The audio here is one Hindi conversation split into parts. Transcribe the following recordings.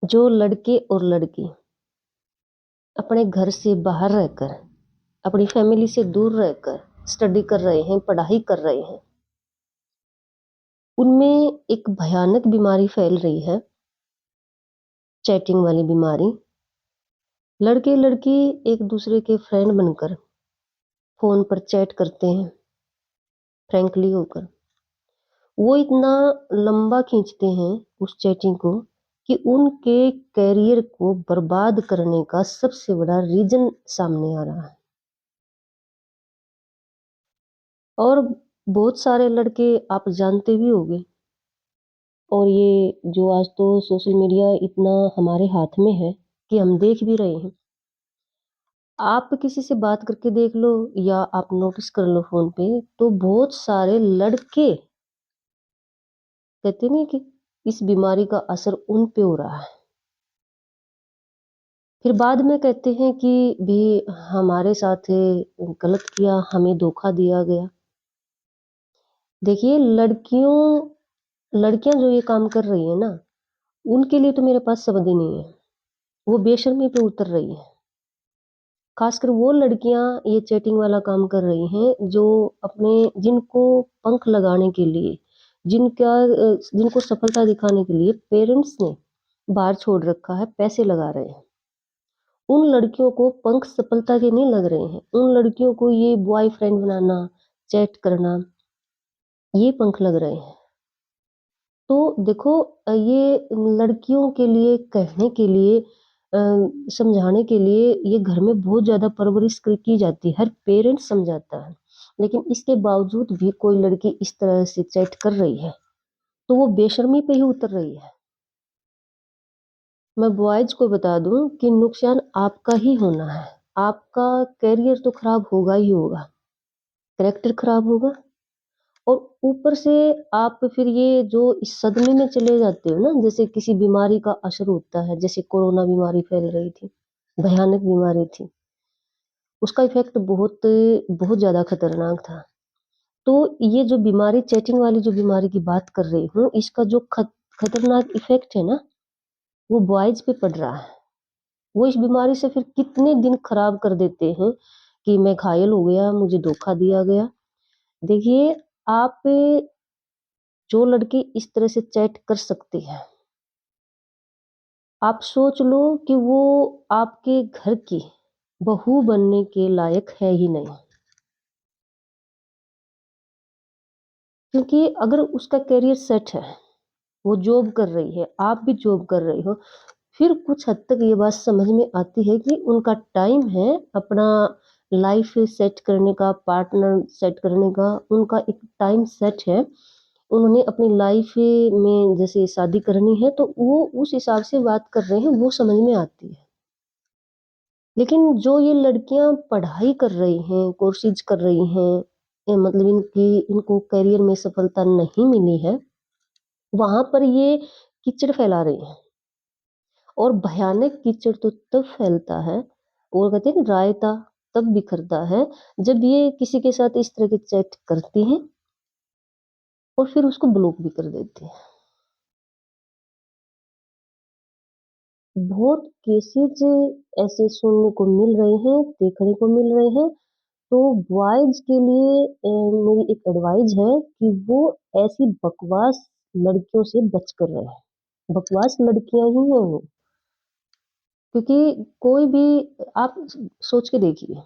जो लड़के और लड़की अपने घर से बाहर रहकर, अपनी फैमिली से दूर रहकर स्टडी कर रहे हैं, पढ़ाई कर रहे हैं, उनमें एक भयानक बीमारी फैल रही है, चैटिंग वाली बीमारी। लड़के लड़की एक दूसरे के फ्रेंड बनकर फोन पर चैट करते हैं, फ्रैंकली होकर। वो इतना लंबा खींचते हैं उस चैटिंग को कि उनके कैरियर को बर्बाद करने का सबसे बड़ा रीजन सामने आ रहा है। और बहुत सारे लड़के आप जानते भी होंगे, और ये जो आज तो सोशल मीडिया इतना हमारे हाथ में है कि हम देख भी रहे हैं। आप किसी से बात करके देख लो या आप नोटिस कर लो फोन पे, तो बहुत सारे लड़के कहते नहीं कि इस बीमारी का असर उन पे हो रहा है। फिर बाद में कहते हैं कि भी हमारे साथ गलत किया, हमें धोखा दिया गया। देखिए, लड़कियां जो ये काम कर रही है ना, उनके लिए तो मेरे पास शब्द ही नहीं है। वो बेशर्मी पे उतर रही है। खासकर वो लड़कियां ये चैटिंग वाला काम कर रही हैं जो अपने जिनको पंख लगाने के लिए, जिनको सफलता दिखाने के लिए पेरेंट्स ने बाहर छोड़ रखा है, पैसे लगा रहे हैं। उन लड़कियों को पंख सफलता के नहीं लग रहे हैं। उन लड़कियों को ये बॉयफ्रेंड बनाना, चैट करना, ये पंख लग रहे हैं। तो देखो, ये लड़कियों के लिए कहने के लिए, समझाने के लिए ये घर में बहुत ज़्यादा परवरिश की जाती है, हर पेरेंट्स समझाता है। लेकिन इसके बावजूद भी कोई लड़की इस तरह से चैट कर रही है, तो वो बेशर्मी पे ही उतर रही है। मैं बॉयज को बता दूं कि नुकसान आपका ही होना है। आपका करियर तो खराब होगा ही होगा, कैरेक्टर खराब होगा, और ऊपर से आप फिर ये जो इस सदमे में चले जाते हो ना, जैसे किसी बीमारी का असर होता है, जैसे कोरोना बीमारी फैल रही थी, भयानक बीमारी थी, उसका इफेक्ट बहुत बहुत ज्यादा खतरनाक था। तो ये जो बीमारी, चैटिंग वाली जो बीमारी की बात कर रही हूँ, इसका जो खतरनाक इफेक्ट है ना, वो बॉयज पे पड़ रहा है। वो इस बीमारी से फिर कितने दिन खराब कर देते हैं कि मैं घायल हो गया, मुझे धोखा दिया गया। देखिए, आप जो लड़के इस तरह से चैट कर सकते हैं, आप सोच लो कि वो आपके घर की बहू बनने के लायक है ही नहीं। क्योंकि अगर उसका करियर सेट है, वो जॉब कर रही है, आप भी जॉब कर रही हो, फिर कुछ हद तक ये बात समझ में आती है कि उनका टाइम है अपना लाइफ सेट करने का, पार्टनर सेट करने का। उनका एक टाइम सेट है, उन्होंने अपनी लाइफ में जैसे शादी करनी है, तो वो उस हिसाब से बात कर रहे हैं, वो समझ में आती है। लेकिन जो ये लड़कियां पढ़ाई कर रही हैं, कोर्सेज कर रही हैं, मतलब इनको करियर में सफलता नहीं मिली है, वहां पर ये कीचड़ फैला रही हैं। और भयानक कीचड़ तो तब फैलता है, और कहते हैं ना, रायता तब बिखरता है, जब ये किसी के साथ इस तरह के चैट करती हैं और फिर उसको ब्लॉक भी कर देती हैं। बहुत केसेस ऐसे सुनने को मिल रहे हैं, देखने को मिल रहे हैं। तो बॉयज के लिए मेरी एक एडवाइस है कि वो ऐसी बकवास लड़कियों से बच कर रहे हैं। बकवास लड़कियां ही हैं वो। क्योंकि कोई भी, आप सोच के देखिए,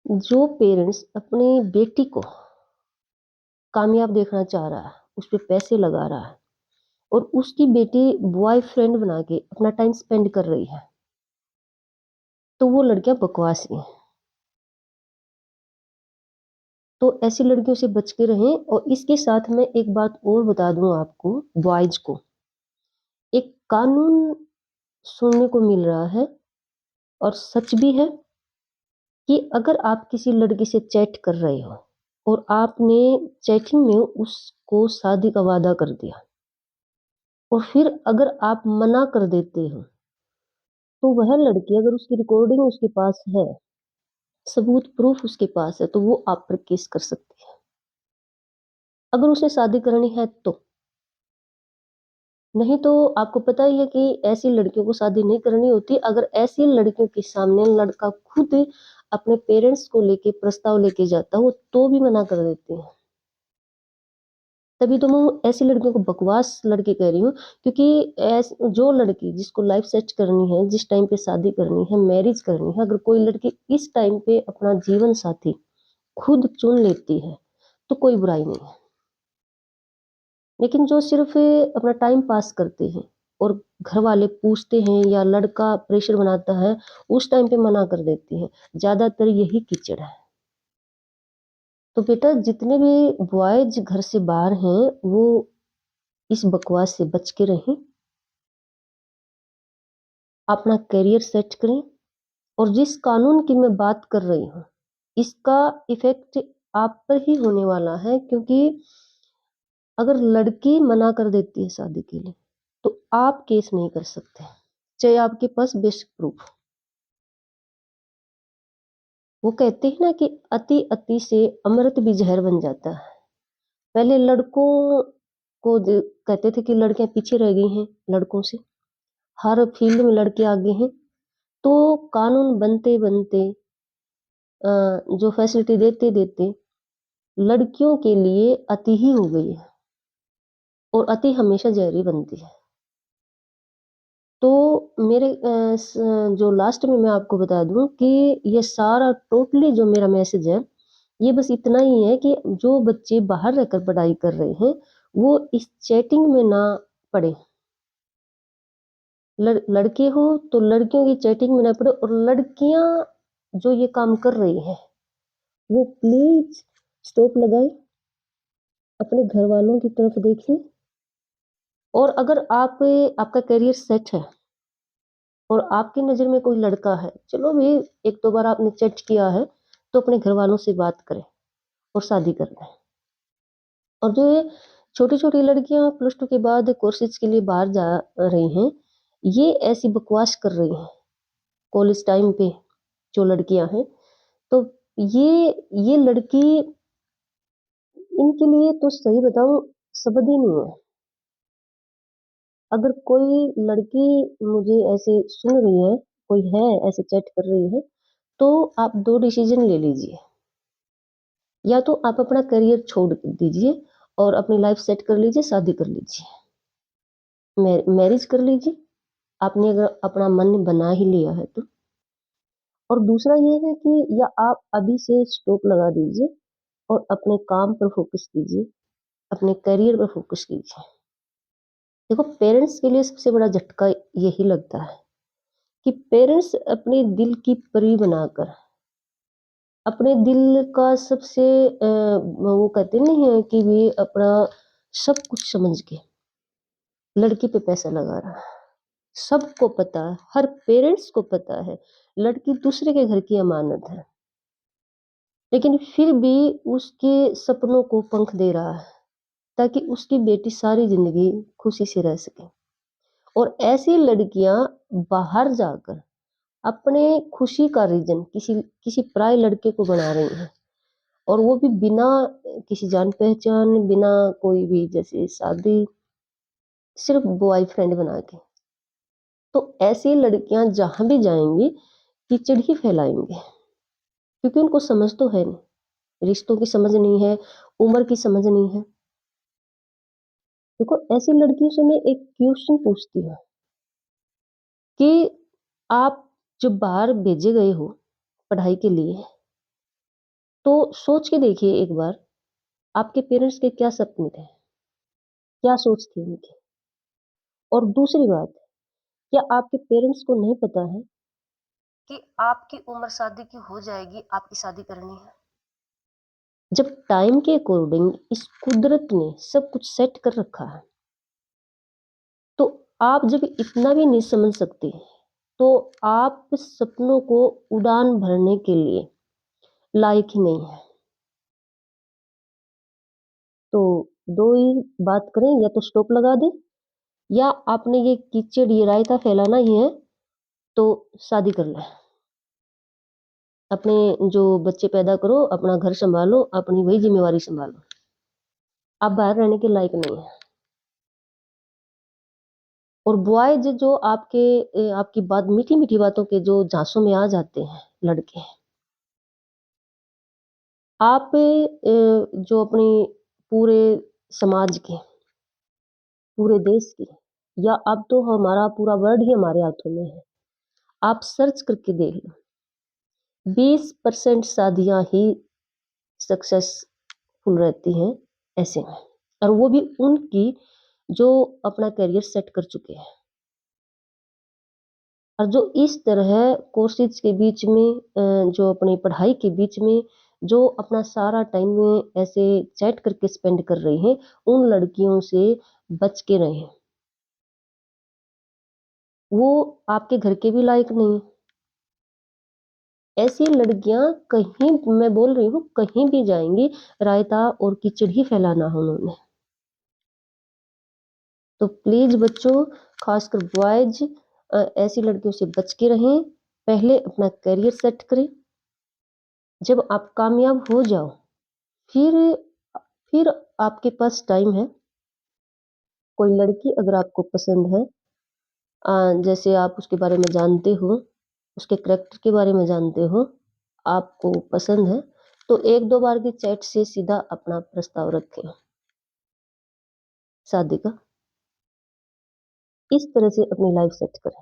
जो पेरेंट्स अपनी बेटी को कामयाब देखना चाह रहा है, उस पर पैसे लगा रहा है, और उसकी बेटी बॉयफ्रेंड बना के अपना टाइम स्पेंड कर रही है, तो वो लड़कियां बकवास ही हैं। तो ऐसी लड़कियों से बच के रहें। और इसके साथ मैं एक बात और बता दूं आपको, बॉयज को एक कानून सुनने को मिल रहा है, और सच भी है, कि अगर आप किसी लड़की से चैट कर रहे हो और आपने चैटिंग में उसको शादी का वादा कर दिया, और फिर अगर आप मना कर देते हो, तो वह लड़की, अगर उसकी रिकॉर्डिंग उसके पास है, सबूत प्रूफ उसके पास है, तो वो आप पर केस कर सकती है, अगर उसे शादी करनी है तो। नहीं तो आपको पता ही है कि ऐसी लड़कियों को शादी नहीं करनी होती। अगर ऐसी लड़कियों के सामने लड़का खुद अपने पेरेंट्स को लेके प्रस्ताव लेके जाता हो, तो भी मना कर देती हैं। तभी तो मैं ऐसी लड़कियों को बकवास लड़की कह रही हूँ, क्योंकि जो लड़की जिसको लाइफ सेट करनी है, जिस टाइम पे शादी करनी है, मैरिज करनी है, अगर कोई लड़की इस टाइम पे अपना जीवन साथी खुद चुन लेती है, तो कोई बुराई नहीं है। लेकिन जो सिर्फ अपना टाइम पास करते हैं और घर वाले पूछते हैं या लड़का प्रेशर बनाता है, उस टाइम पे मना कर देती हैं। ज़्यादातर यही कीचड़ है। तो बेटा, जितने भी बॉयज घर से बाहर हैं, वो इस बकवास से बच के रहें, अपना करियर सेट करें। और जिस कानून की मैं बात कर रही हूँ, इसका इफेक्ट आप पर ही होने वाला है, क्योंकि अगर लड़की मना कर देती है शादी के लिए, तो आप केस नहीं कर सकते, चाहे आपके पास बेशक प्रूफ हो। वो कहते हैं ना कि अति अति से अमृत भी जहर बन जाता है। पहले लड़कों को कहते थे कि लड़कियां पीछे रह गई हैं लड़कों से, हर फील्ड में लड़के आगे हैं। तो कानून बनते बनते, जो फैसिलिटी देते देते, लड़कियों के लिए अति ही हो गई है, और अति हमेशा जहर ही बनती है। तो मेरे जो लास्ट में मैं आपको बता दूं कि ये सारा टोटली जो मेरा मैसेज है, ये बस इतना ही है कि जो बच्चे बाहर रहकर पढ़ाई कर रहे हैं, वो इस चैटिंग में ना पड़े। लड़के हो तो लड़कियों की चैटिंग में ना पड़े, और लड़कियां जो ये काम कर रही हैं, वो प्लीज स्टॉप लगाए, अपने घर वालों की तरफ देखें। और अगर आपका करियर सेट है और आपकी नज़र में कोई लड़का है, चलो भी एक दो बार आपने चैट किया है, तो अपने घर वालों से बात करें और शादी कर लें। और जो ये छोटी छोटी लड़कियां प्लस टू के बाद कोर्सेज के लिए बाहर जा रही हैं, ये ऐसी बकवास कर रही हैं कॉलेज टाइम पे, जो लड़कियां हैं। तो ये लड़की, इनके लिए तो सही बताऊं, शब्द ही नहीं है। अगर कोई लड़की मुझे ऐसे सुन रही है, कोई है ऐसे चैट कर रही है, तो आप दो डिसीजन ले लीजिए। या तो आप अपना करियर छोड़ दीजिए और अपनी लाइफ सेट कर लीजिए, शादी कर लीजिए, मैरिज कर लीजिए, आपने अगर अपना मन बना ही लिया है तो। और दूसरा ये है कि या आप अभी से स्टॉप लगा दीजिए और अपने काम पर फोकस कीजिए, अपने करियर पर फोकस कीजिए। देखो, पेरेंट्स के लिए सबसे बड़ा झटका यही लगता है कि पेरेंट्स अपने दिल की परी बनाकर, अपने दिल का सबसे वो कहते नहीं है कि भी अपना सब कुछ समझ के लड़की पे पैसा लगा रहा है। सबको पता है, हर पेरेंट्स को पता है, लड़की दूसरे के घर की अमानत है, लेकिन फिर भी उसके सपनों को पंख दे रहा है, ताकि उसकी बेटी सारी जिंदगी खुशी से रह सके। और ऐसी लड़कियां बाहर जाकर अपने खुशी का रीजन किसी किसी पराये लड़के को बना रही हैं, और वो भी बिना किसी जान पहचान, बिना कोई भी जैसे शादी, सिर्फ बॉयफ्रेंड बना के। तो ऐसी लड़कियां जहां भी जाएंगी, कीचड़ ही फैलाएंगे, क्योंकि उनको समझ तो है नहीं, रिश्तों की समझ नहीं है, उम्र की समझ नहीं है। देखो, ऐसी लड़कियों से मैं एक क्वेश्चन पूछती हूँ कि आप जब बाहर भेजे गए हो पढ़ाई के लिए, तो सोच के देखिए एक बार, आपके पेरेंट्स के क्या सपने थे, क्या सोच थी उनकी। और दूसरी बात, क्या आपके पेरेंट्स को नहीं पता है कि आपकी उम्र शादी की हो जाएगी, आपकी शादी करनी है? जब टाइम के अकॉर्डिंग इस कुदरत ने सब कुछ सेट कर रखा है, तो आप जब इतना भी नहीं समझ सकते, तो आप सपनों को उड़ान भरने के लिए लायक ही नहीं है। तो दो ही बात करें, या तो स्टॉप लगा दें, या आपने ये कीचड़, ये रायता फैलाना ही है, तो शादी कर लें। अपने जो बच्चे पैदा करो, अपना घर संभालो, अपनी वही जिम्मेवारी संभालो। आप बाहर रहने के लायक नहीं है। और बॉयज़ जो आपकी बात मीठी-मीठी बातों के जो झांसों में आ जाते हैं लड़के, आप जो अपनी पूरे समाज के, पूरे देश की या अब तो हमारा पूरा वर्ल्ड ही हमारे हाथों में है। आप सर्च करके देख लो, 20% शादियाँ ही सक्सेसफुल रहती हैं ऐसे में, और वो भी उनकी जो अपना करियर सेट कर चुके हैं। और जो इस तरह कोर्सेज़ के बीच में जो अपनी पढ़ाई के बीच में जो अपना सारा टाइम ऐसे चैट करके स्पेंड कर रही हैं, उन लड़कियों से बच के रहें। वो आपके घर के भी लायक नहीं। ऐसी लड़कियाँ कहीं, मैं बोल रही हूँ, कहीं भी जाएँगी, रायता और कीचड़ ही फैलाना है उन्होंने। तो प्लीज़ बच्चों, ख़ासकर बॉयज़, ऐसी लड़कियों से बच के रहें। पहले अपना करियर सेट करें। जब आप कामयाब हो जाओ, फिर फिर आपके पास टाइम है। कोई लड़की अगर आपको पसंद है, जैसे आप उसके बारे में जानते हो, उसके करैक्टर के बारे में जानते हो, आपको पसंद है, तो 1-2 बार की चैट से सीधा अपना प्रस्ताव रखें शादी का। इस तरह से अपनी लाइफ़ सेट करें।